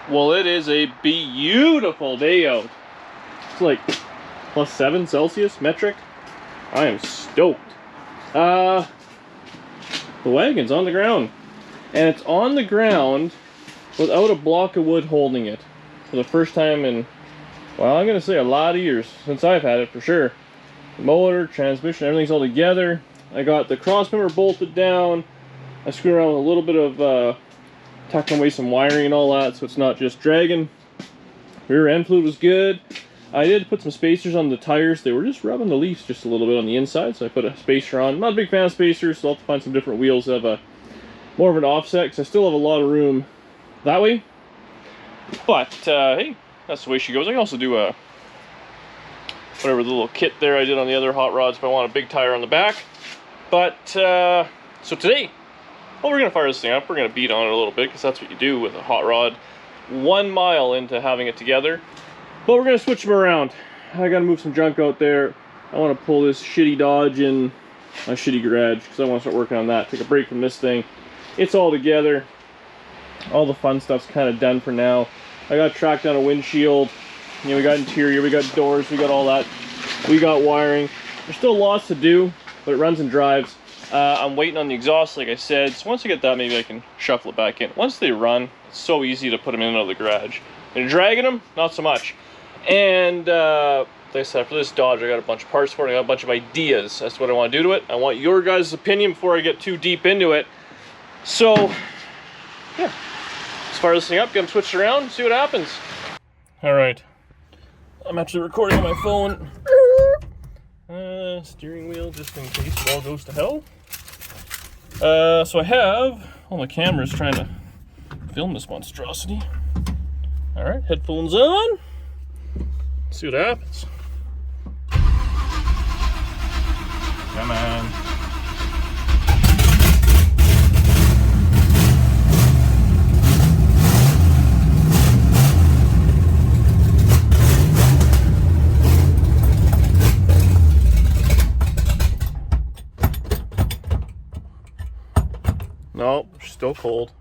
Well, it is a beautiful day out. It's like +7 Celsius metric. I am stoked. The wagon's on the ground. And it's on the ground without a block of wood holding it. For the first time in, well, I'm going to say a lot of years since I've had it for sure. The motor, transmission, everything's all together. I got the cross member bolted down. I screwed around with a little bit of tucking away some wiring and all that so it's not just dragging. Rear end fluid was good. I did put some spacers on the tires. They were just rubbing the leaves just a little bit on the inside, so I put a spacer on. I'm not a big fan of spacers, so I'll have to find some different wheels that have more of an offset, because I still have a lot of room that way. But, hey, that's the way she goes. I can also do whatever the little kit there I did on the other hot rods if I want a big tire on the back. But, so today, well, we're going to fire this thing up. We're going to beat on it a little bit, because that's what you do with a hot rod 1 mile into having it together. But we're going to switch them around. I got to move some junk out there. I want to pull this shitty Dodge in my shitty garage, because I want to start working on that. Take a break from this thing. It's all together. All the fun stuff's kind of done for now. I got tracked down a windshield. You know, we got interior, we got doors, we got all that. We got wiring. There's still lots to do, but it runs and drives. I'm waiting on the exhaust, like I said. So once I get that, maybe I can shuffle it back in. Once they run, it's so easy to put them in and out of the garage. And dragging them, not so much. And like I said, for this Dodge, I got a bunch of parts for it. I got a bunch of ideas as to what I want to do to it. I want your guys' opinion before I get too deep into it. So, yeah. Let's fire this thing up, get them switched around, and see what happens. Alright. I'm actually recording on my phone. Steering wheel, just in case it all goes to hell. So I have all my cameras trying to film this monstrosity. Alright, headphones on. Let's see what happens. Come on. Nope, still cold.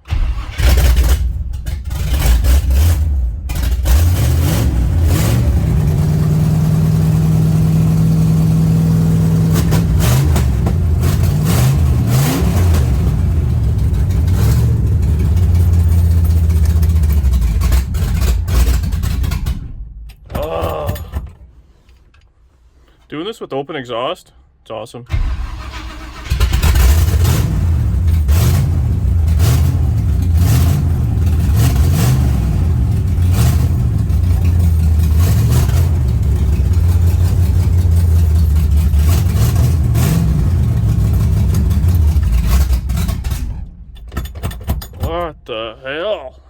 Doing this with open exhaust, it's awesome. What the hell?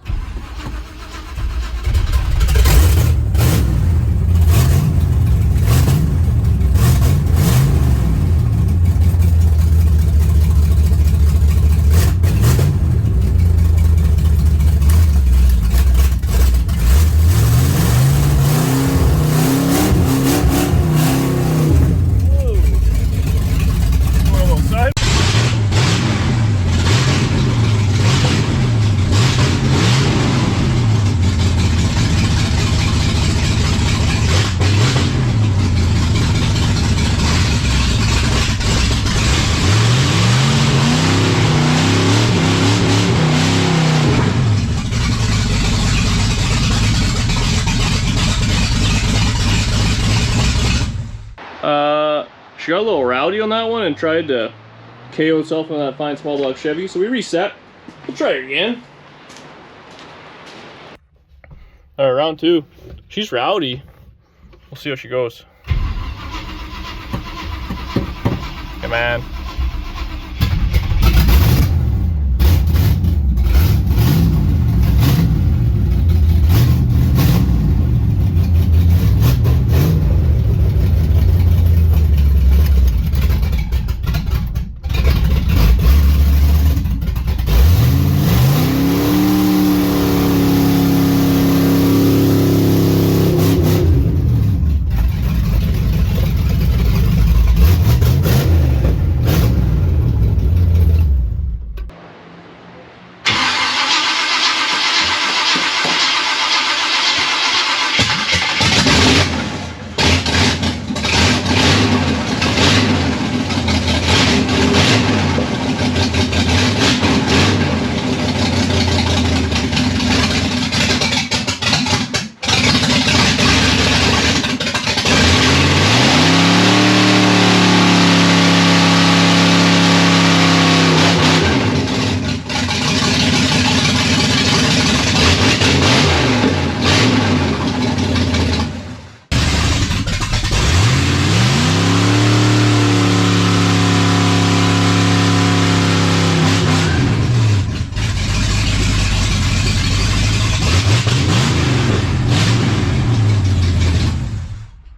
She got a little rowdy on that one and tried to KO itself on that fine small block Chevy, so we reset. We'll try it again. Alright, round 2. She's rowdy. We'll see how she goes. Come on.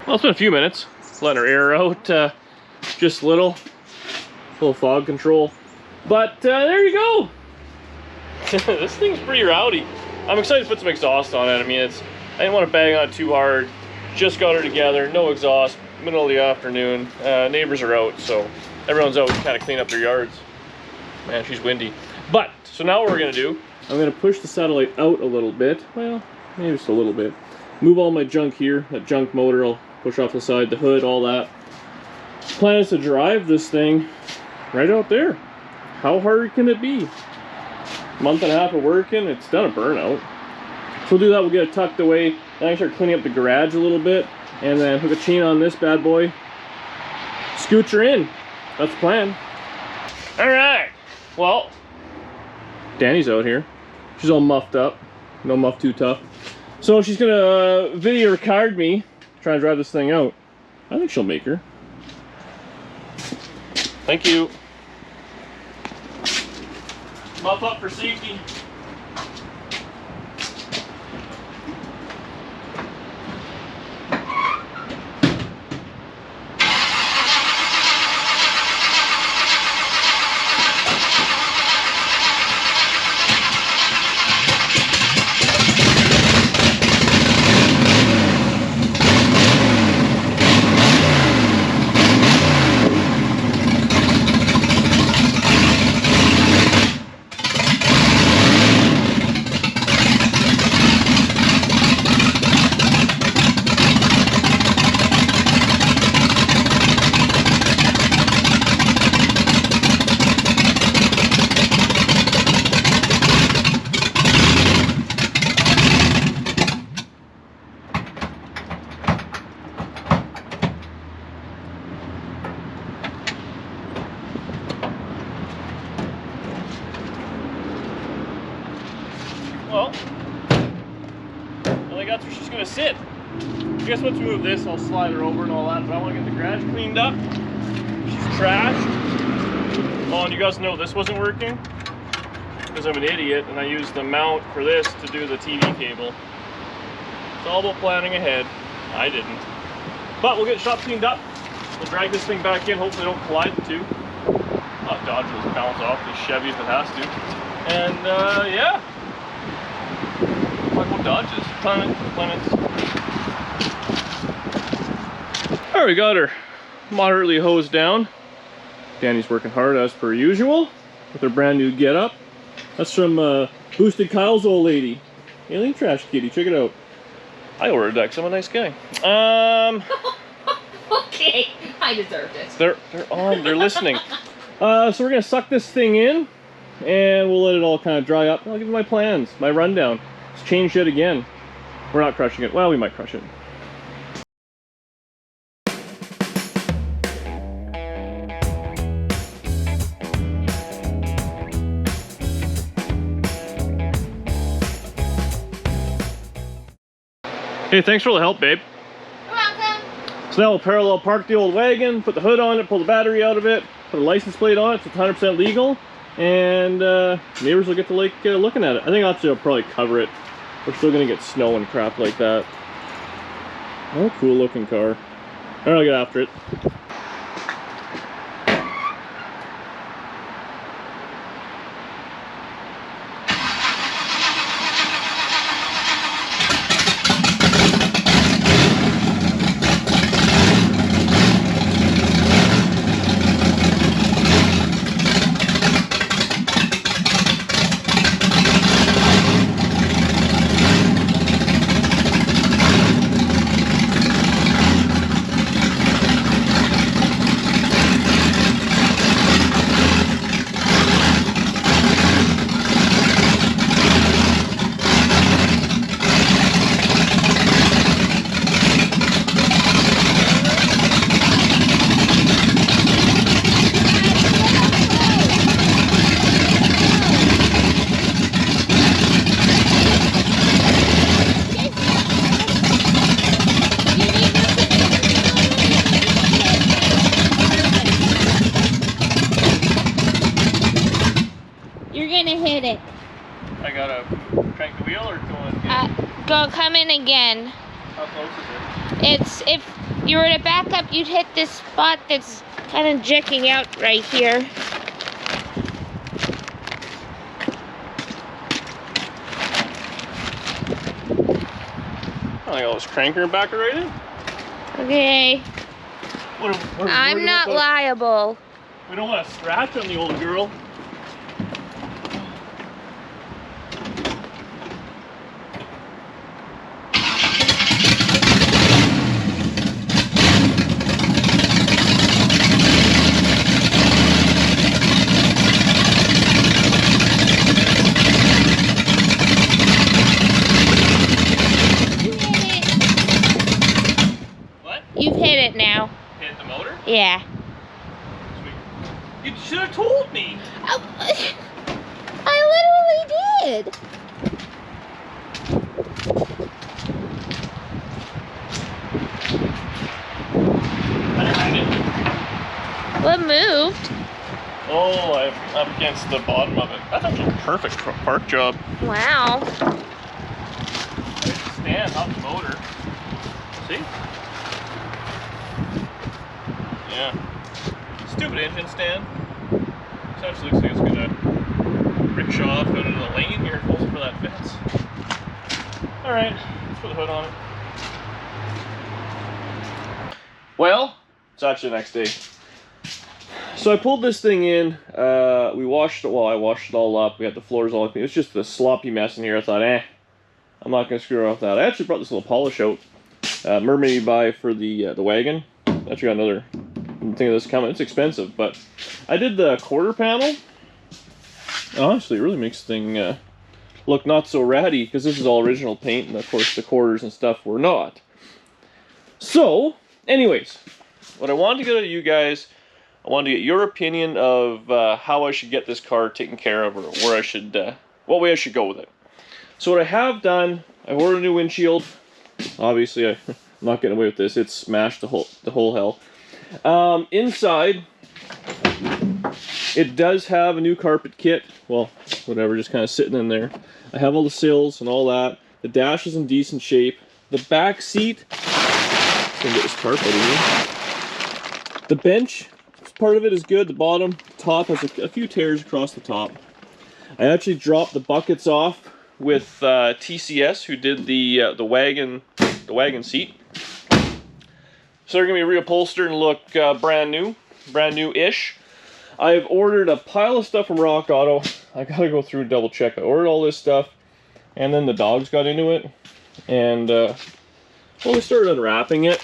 Well, it's been a few minutes. Letting her air out just a little fog control. But there you go. This thing's pretty rowdy. I'm excited to put some exhaust on it. I mean, I didn't want to bang on it too hard. Just got her together, no exhaust, middle of the afternoon. Neighbors are out, so everyone's out to kind of clean up their yards. Man, she's windy. But, so now what we're gonna do, I'm gonna push the satellite out a little bit. Well, maybe just a little bit. Move all my junk here, that junk motor I'll push off the side, the hood, all that. Plan is to drive this thing right out there. How hard can it be? Month and a half of working, it's done a burnout. So we'll do that, we'll get it tucked away. Then I start cleaning up the garage a little bit, and then hook a chain on this bad boy. Scooch her in. That's the plan. Alright, well, Danny's out here. She's all muffed up. No muff too tough. So she's gonna video record me trying to drive this thing out. I think she'll make her. Thank you. Muff up for safety. Well, I think that's where she's gonna sit. I guess once we move this, I'll slide her over and all that, but I want to get the garage cleaned up. She's trashed. Oh, and you guys know this wasn't working? Because I'm an idiot and I used the mount for this to do the TV cable. It's all about planning ahead. I didn't. But we'll get the shop cleaned up. We'll drag this thing back in, hopefully don't collide the two. Dodge those bounce off the Chevy if it has to. And yeah. Talk about Dodges. Plymouth. Alright, we got her moderately hosed down. Danny's working hard as per usual with her brand new getup. That's from Boosted Kyle's old lady. Alien Trash Kitty, check it out. I ordered that because I'm a nice guy. Okay, I deserved it. They're listening. So we're gonna suck this thing in and we'll let it all kind of dry up. I'll give you my plans, my rundown. Let's change it again. We're not crushing it. Well, we might crush it. Hey, thanks for all the help, babe. You're welcome. So now we'll parallel park the old wagon, put the hood on it, pull the battery out of it, put a license plate on it so it's 100% legal, and neighbors will get to like looking at it. I think I'll probably cover it. We're still gonna get snow and crap like that. Oh, cool looking car. Alright, I'll get after it. I gotta crank the wheel or go in again? Go come in again. How close is it? you were to back up, you'd hit this spot that's kind of jacking out right here. I got all this cranker back already. Okay. We're I'm not liable. We don't want to scratch on the old girl. You've hit it now. Hit the motor? Yeah. Sweet. You should have told me. I literally did. What moved? Oh, I'm up against the bottom of it. That's actually a perfect park job. Wow. Stand up the motor. See? Yeah. Stupid engine stand. This actually looks like it's gonna rickshaw off out into the lane here, closer for that fence. Alright, let's put the hood on it. Well, it's actually the next day. So I pulled this thing in, we washed it, well I washed it all up, we got the floors all clean. It's just a sloppy mess in here. I thought, I'm not going to screw off that. I actually brought this little polish out, Mermaid buy for the Wagon. Actually got another thing of this coming. It's expensive, but I did the quarter panel. Honestly, it really makes the thing look not so ratty, because this is all original paint, and of course the quarters and stuff were not. So, anyways, what I wanted to get out of you guys, I wanted to get your opinion of how I should get this car taken care of, or where I should, what way I should go with it. So what I have done, I've ordered a new windshield. Obviously, I'm not getting away with this. It's smashed the whole hell. Inside, it does have a new carpet kit. Well, whatever, just kind of sitting in there. I have all the sills and all that. The dash is in decent shape. The back seat, let's go get this tarp out of here. The bench, part of it is good. The bottom, top has a few tears across the top. I actually dropped the buckets off with TCS, who did the wagon seat. So they're gonna be reupholstered and look brand new-ish. I've ordered a pile of stuff from Rock Auto. I gotta go through and double check. I ordered all this stuff, and then the dogs got into it, and well, we started unwrapping it.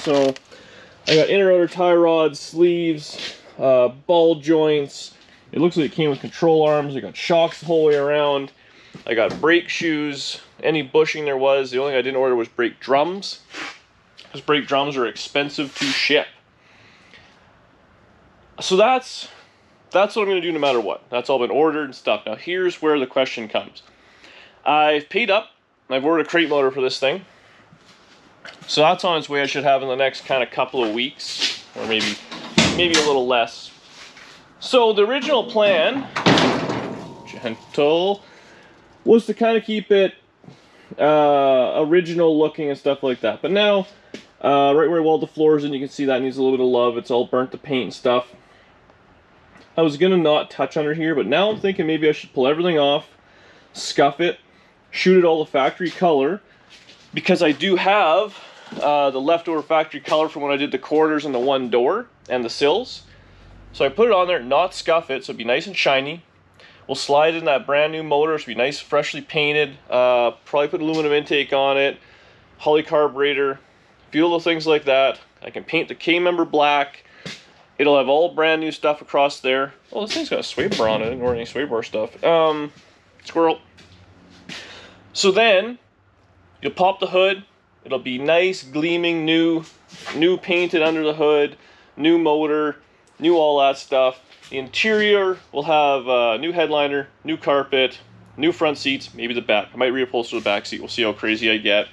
So I got inner outer tie rods, sleeves, ball joints. It looks like it came with control arms. I got shocks the whole way around. I got brake shoes, any bushing there was. The only thing I didn't order was brake drums, because brake drums are expensive to ship. So that's what I'm going to do no matter what. That's all been ordered and stuff. Now here's where the question comes. I've paid up. I've ordered a crate motor for this thing. So that's on its way. I should have in the next kind of couple of weeks, or maybe a little less. So the original plan, gentle, was to kind of keep it original looking and stuff like that. But now, right where I weld the floors in, you can see that needs a little bit of love. It's all burnt to paint and stuff. I was gonna not touch under here, but now I'm thinking maybe I should pull everything off, scuff it, shoot it all the factory color, because I do have the leftover factory color from when I did the quarters and the one door and the sills. So I put it on there, not scuff it, so it'd be nice and shiny. We'll slide in that brand new motor, so it'll be nice, freshly painted. Probably put aluminum intake on it, Holley carburetor, a few little things like that. I can paint the K-member black. It'll have all brand new stuff across there. Oh, this thing's got a sway bar on it. I didn't order any sway bar stuff. Squirrel. So then, you'll pop the hood. It'll be nice, gleaming, new painted under the hood, new motor, new all that stuff. The interior will have a new headliner, new carpet, new front seats, maybe the back. I might reupholster the back seat. We'll see how crazy I get.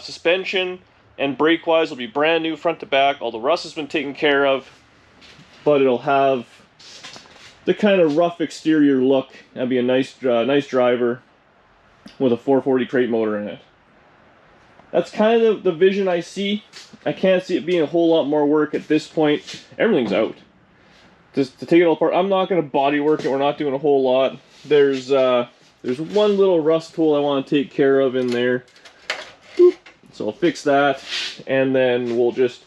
Suspension and brake-wise will be brand new front to back. All the rust has been taken care of, but it'll have the kind of rough exterior look. That'd be a nice driver with a 440 crate motor in it. that's kind of the vision I see. I can't see it being a whole lot more work at this point. Everything's out. Just to take it all apart, I'm not going to body work it. We're not doing a whole lot. There's one little rust hole I want to take care of in there. So I'll fix that, and then we'll just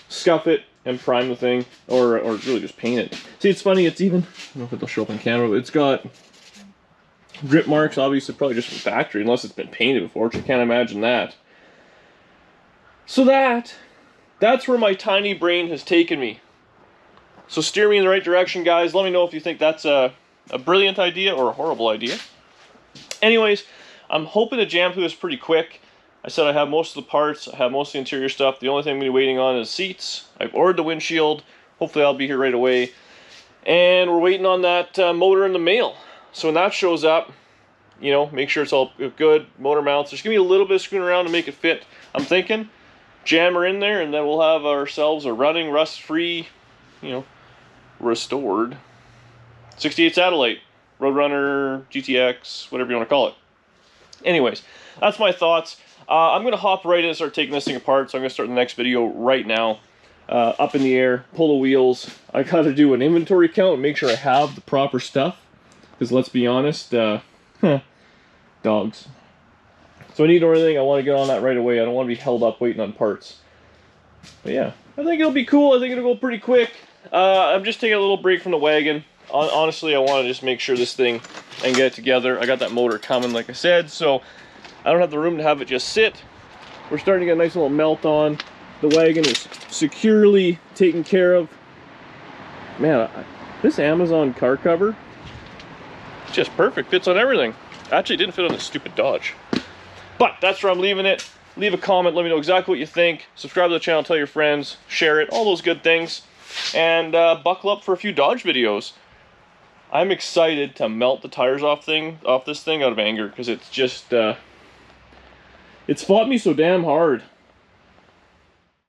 scuff it and prime the thing, or really just paint it. See, it's funny, it's even, I don't know if it'll show up on camera, but it's got grip marks, obviously probably just from factory, unless it's been painted before, which I can't imagine that. So that's where my tiny brain has taken me. So steer me in the right direction, guys. Let me know if you think that's a brilliant idea or a horrible idea. Anyways, I'm hoping to jam through this pretty quick. I said I have most of the parts, I have most of the interior stuff. The only thing I'm going to be waiting on is seats. I've ordered the windshield. Hopefully I'll be here right away. And we're waiting on that motor in the mail. So when that shows up, you know, make sure it's all good. Motor mounts. There's going to be a little bit of screwing around to make it fit. I'm thinking jam her in there, and then we'll have ourselves a running, rust-free, you know, restored 68 Satellite, Roadrunner, GTX, whatever you want to call it. Anyways, that's my thoughts. I'm going to hop right in and start taking this thing apart, so I'm going to start the next video right now. Up in the air, pull the wheels. I got to do an inventory count and make sure I have the proper stuff. Because let's be honest, dogs. So I need everything. I want to get on that right away. I don't want to be held up waiting on parts. But yeah, I think it'll be cool. I think it'll go pretty quick. I'm just taking a little break from the wagon. Honestly, I want to just make sure this thing and get it together. I got that motor coming, like I said, so I don't have the room to have it just sit. We're starting to get a nice little melt on. The wagon is securely taken care of. Man, this Amazon car cover, it's just perfect. Fits on everything. Actually, it didn't fit on this stupid Dodge. But that's where I'm leaving it. Leave a comment. Let me know exactly what you think. Subscribe to the channel. Tell your friends. Share it. All those good things. And buckle up for a few Dodge videos. I'm excited to melt the tires off this thing out of anger, because it's just it's fought me so damn hard.